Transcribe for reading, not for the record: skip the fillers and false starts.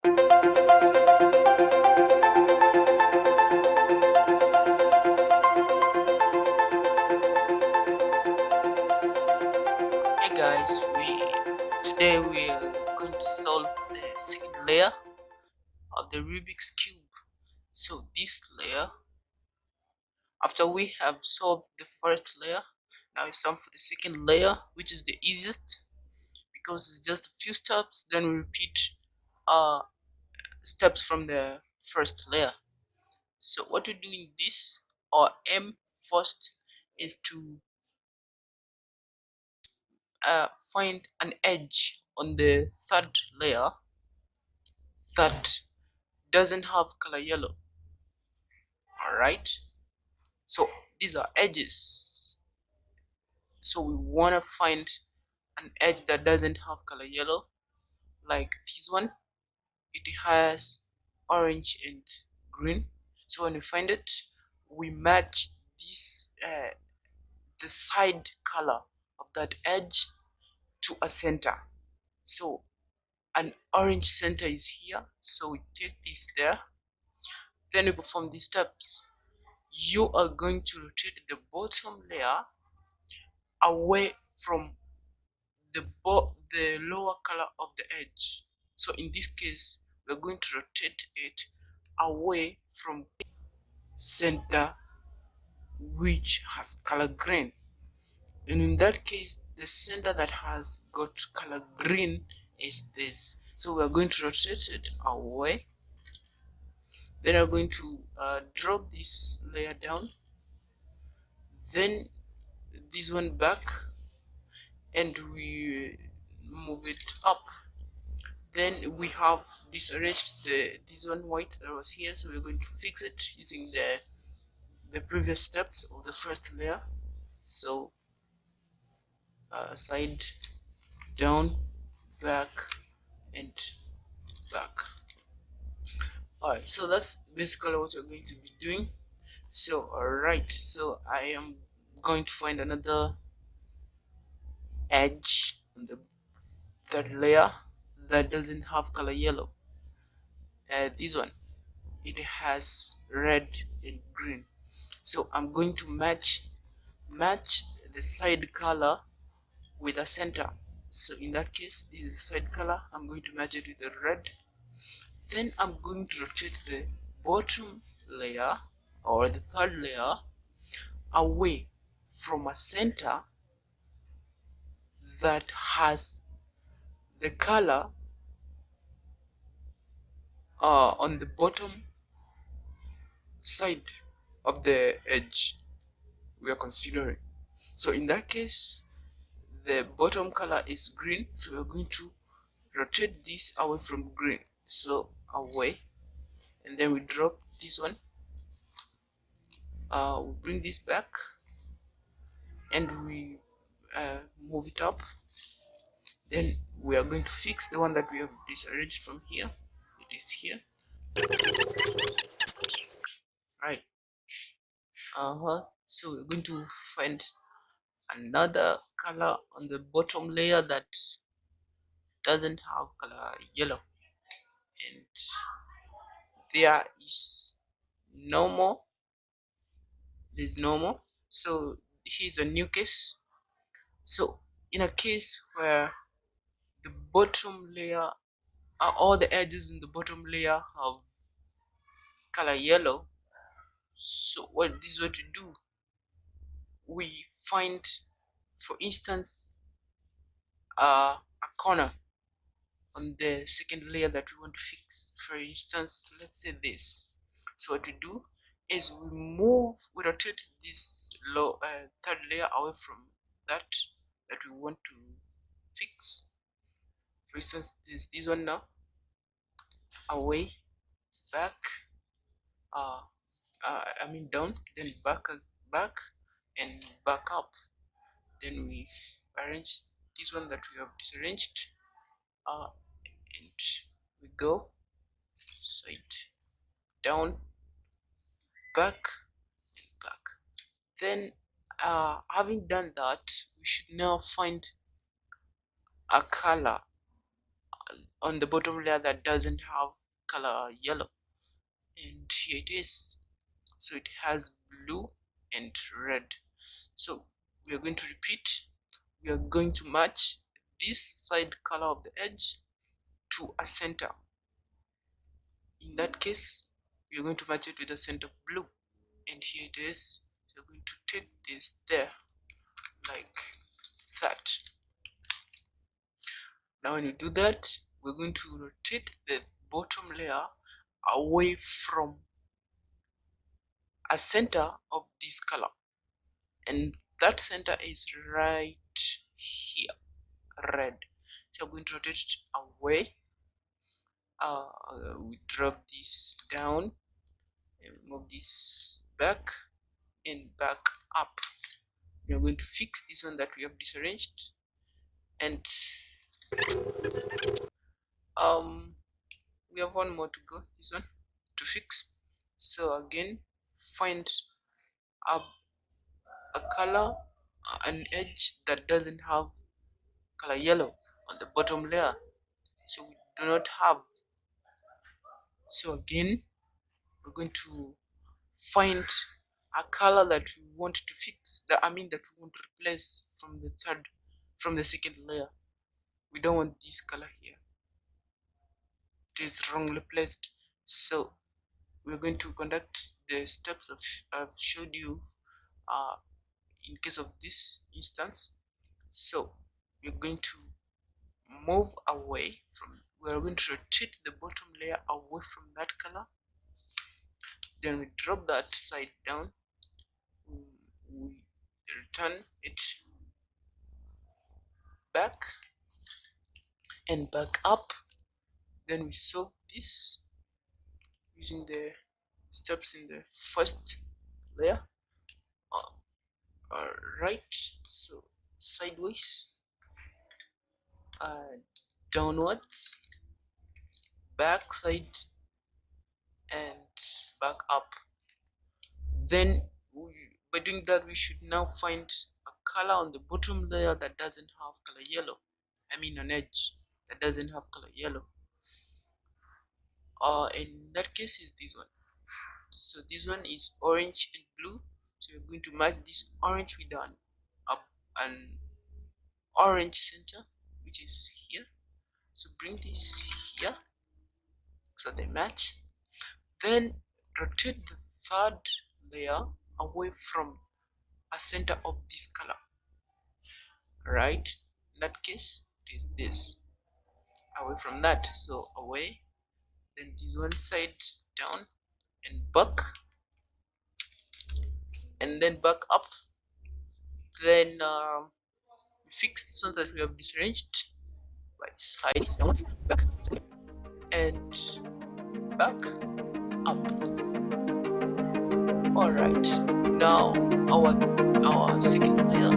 Hey guys, today we are going to solve the second layer of the Rubik's Cube. So this layer, after we have solved the first layer, now it's time for the second layer, which is the easiest because it's just a few steps. Then we repeat uh steps from the first layer. So what we do in this, or aim first, is to find an edge on the third layer that doesn't have color yellow. All right, so these are edges, so we want to find an edge that doesn't have color yellow, like this one. It has orange and green. So when we find it, we match this the side color of that edge to a center. So an orange center is here, so we take this there. Then we perform these steps. You are going to rotate the bottom layer away from the lower color of the edge. So in this case, we're going to rotate it away from center, which has color green. And in that case, the center that has got color green is this. So we're going to rotate it away. Then we're going to drop this layer down, then this one back, and we move it up. Then we have disarranged this one white that was here, so we're going to fix it using the previous steps of the first layer. So side, down, back, and back. Alright, so that's basically what you're going to be doing. So alright, so I am going to find another edge on the third layer that doesn't have color yellow. This one, it has red and green, so I'm going to match the side color with a center. So in that case, this is the side color. I'm going to match it with the red. Then I'm going to rotate the bottom layer, or the third layer, away from a center that has the color on the bottom side of the edge we are considering. So in that case, the bottom color is green, so we're going to rotate this away from green, so away, and then we drop this one. We bring this back, and we move it up. Then we are going to fix the one that we have disarranged from here. It is here, right? So we're going to find another color on the bottom layer that doesn't have color yellow, and there is no more. There's no more. So here's a new case. So in a case where the bottom layer, all the edges in the bottom layer have color yellow, so what this is what we do. We find, for instance, a corner on the second layer that we want to fix. For instance, let's say this. So what we do is we rotate this third layer away from that we want to fix. For instance, this one now, away, back, I mean down, then back, and back up. Then we arrange this one that we have disarranged, and we go side, down, back, and back. Then having done that, we should now find a color on the bottom layer that doesn't have color yellow, and here it is. So it has blue and red. So we are going to repeat. We are going to match this side color of the edge to a center. In that case, we are going to match it with a center blue, and here it is. So we're going to take this there like that. Now when you do that, we're going to rotate the bottom layer away from a center of this color, and that center is right here, red. So I'm going to rotate it away. We drop this down and move this back and back up. We're going to fix this one that we have disarranged, and we have one more to go, this one to fix. So again, find a color, an edge that doesn't have color yellow on the bottom layer, so we do not have. So again, we're going to find a color that we want to fix, that I mean that we want to replace from the second layer. We don't want this color here, it is wrongly placed. So we're going to conduct the steps I've showed you in case of this instance. So we're going to move away from, we're going to rotate the bottom layer away from that color, then we drop that side down, we return it back and back up, then we solve this using the steps in the first layer. Right, so sideways, downwards, back side, and back up. Then by doing that, we should now find a color on the bottom layer that doesn't have color yellow, I mean an edge that doesn't have color yellow. In that case is this one. So this one is orange and blue, so we're going to match this orange with an orange center, which is here. So bring this here so they match, then rotate the third layer away from a center of this color. Right, in that case it is this, away from that, so away, then this one side down and back, and then back up. Then we fix this one that we have disarranged by sides, downwards, back, and back up. All right, now our second layer